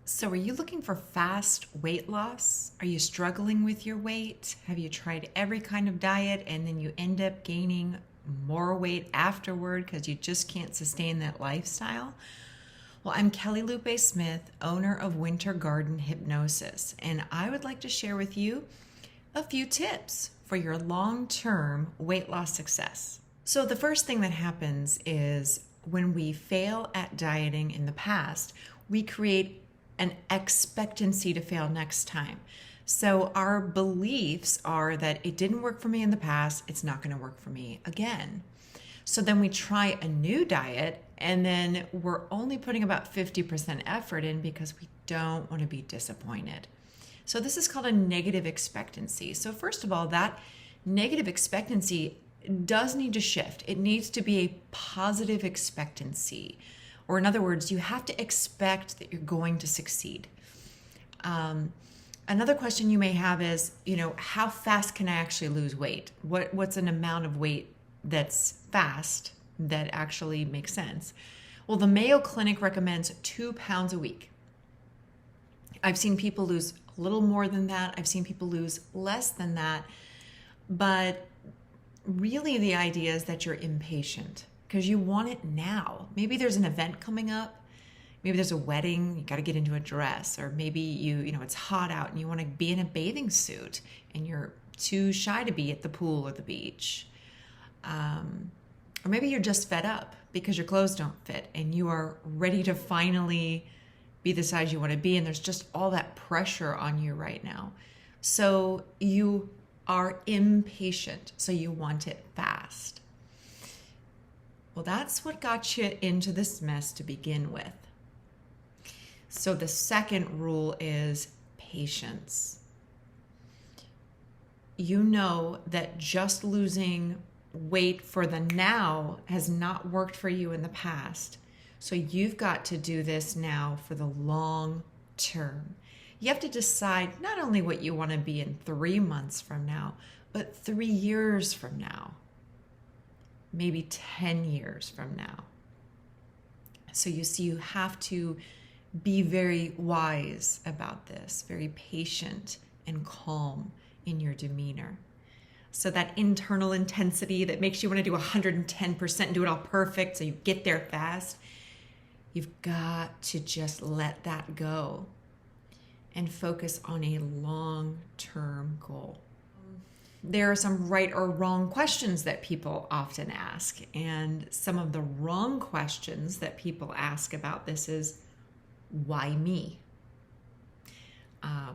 So, are you looking for fast weight loss? Are you struggling with your weight? Have you tried every kind of diet and then you end up gaining more weight afterward because you just can't sustain that lifestyle? Well, I'm Kelly Lupe Smith, owner of Winter Garden Hypnosis, and I would like to share with you a few tips for your long term weight loss success. So, the first thing that happens is when we fail at dieting in the past, we create an expectancy to fail next time. So our beliefs are that it didn't work for me in the past, it's not going to work for me again. So then we try a new diet and then we're only putting about 50% effort in because we don't want to be disappointed. So this is called a negative expectancy. So first of all, that negative expectancy does need to shift. It needs to be a positive expectancy. Or in other words, you have to expect that you're going to succeed. Another question you may have is, how fast can I actually lose weight? What's an amount of weight that's fast that actually makes sense? Well, the Mayo Clinic recommends 2 pounds a week. I've seen people lose a little more than that. I've seen people lose less than that. But really the idea is that you're impatient because you want it now. Maybe there's an event coming up. Maybe there's a wedding, you got to get into a dress, or maybe it's hot out and you want to be in a bathing suit and you're too shy to be at the pool or the beach. Or maybe you're just fed up because your clothes don't fit and you are ready to finally be the size you want to be, and there's just all that pressure on you right now. So you are impatient, so you want it fast. Well, that's what got you into this mess to begin with. So the second rule is patience. You know that just losing weight for the now has not worked for you in the past. So you've got to do this now for the long term. You have to decide not only what you want to be in 3 months from now, but 3 years from now. Maybe 10 years from now. So you see, you have to be very wise about this, very patient and calm in your demeanor. So that internal intensity that makes you want to do 110% and do it all perfect so you get there fast, you've got to just let that go and focus on a long-term goal. There are some right or wrong questions that people often ask. And some of the wrong questions that people ask about this is, why me?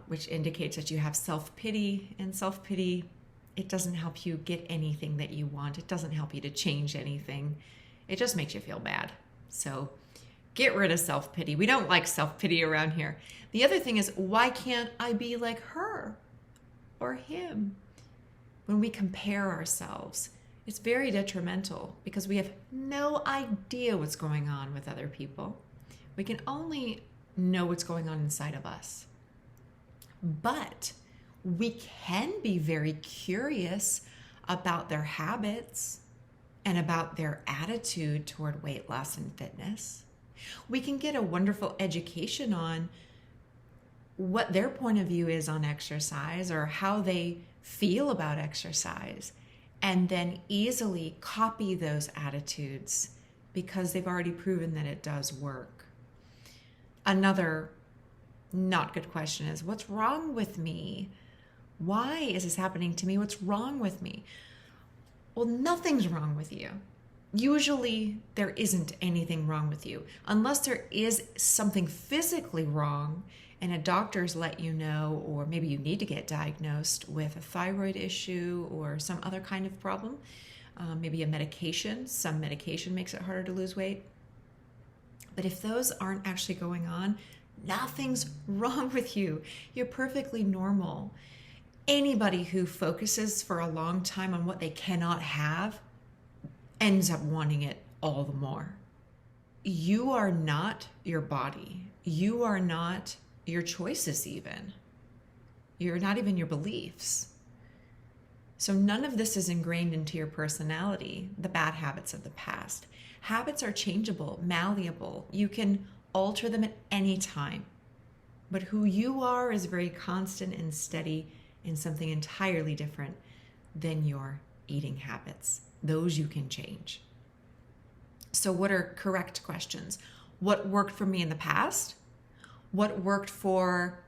Which indicates that you have self-pity. And self-pity, it doesn't help you get anything that you want. It doesn't help you to change anything. It just makes you feel bad. So get rid of self-pity. We don't like self-pity around here. The other thing is, why can't I be like her or him? When we compare ourselves, it's very detrimental because we have no idea what's going on with other people. We can only know what's going on inside of us. But we can be very curious about their habits and about their attitude toward weight loss and fitness. We can get a wonderful education on what their point of view is on exercise or how they feel about exercise, and then easily copy those attitudes because they've already proven that it does work. Another not good question is, what's wrong with me? Why is this happening to me? What's wrong with me? Well, nothing's wrong with you. Usually there isn't anything wrong with you unless there is something physically wrong and a doctor's let you know, or maybe you need to get diagnosed with a thyroid issue or some other kind of problem, maybe a medication. Some medication makes it harder to lose weight. But if those aren't actually going on, nothing's wrong with you. You're perfectly normal. Anybody who focuses for a long time on what they cannot have ends up wanting it all the more. You are not your body. You are not your choices even. You're not even your beliefs. So none of this is ingrained into your personality, the bad habits of the past. Habits are changeable, malleable. You can alter them at any time. But who you are is very constant and steady in something entirely different than your eating habits. Those you can change. So what are correct questions? What worked for me in the past? What worked for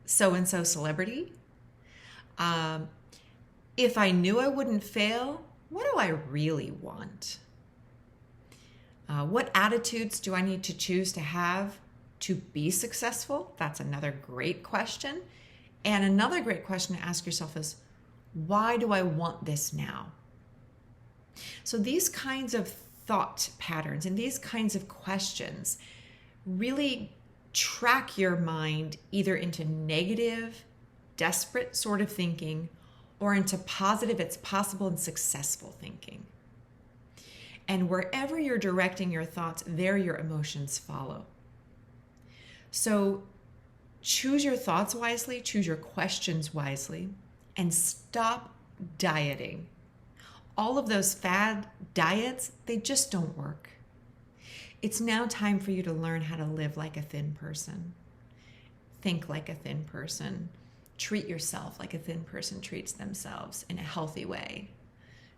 so-and-so celebrity? If I knew I wouldn't fail, what do I really want? What attitudes do I need to choose to have to be successful? That's another great question. And another great question to ask yourself is, why do I want this now? So these kinds of thought patterns and these kinds of questions really track your mind either into negative, desperate sort of thinking or into positive, it's possible and successful thinking. And wherever you're directing your thoughts, there your emotions follow. So choose your thoughts wisely, choose your questions wisely, and stop dieting. All of those fad diets, they just don't work. It's now time for you to learn how to live like a thin person. Think like a thin person. Treat yourself like a thin person treats themselves in a healthy way.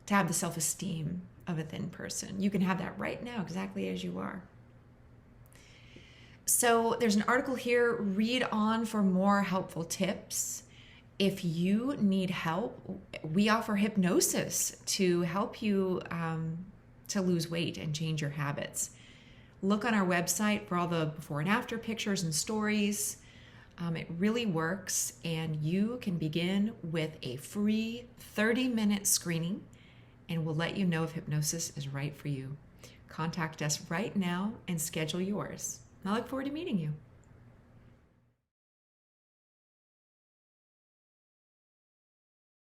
To have the self-esteem of a thin person. You can have that right now, exactly as you are. So there's an article here. Read on for more helpful tips. If you need help, we offer hypnosis to help you to lose weight and change your habits. Look on our website for all the before and after pictures and stories. It really works, and you can begin with a free 30-minute screening, and we'll let you know if hypnosis is right for you. Contact us right now and schedule yours. I look forward to meeting you.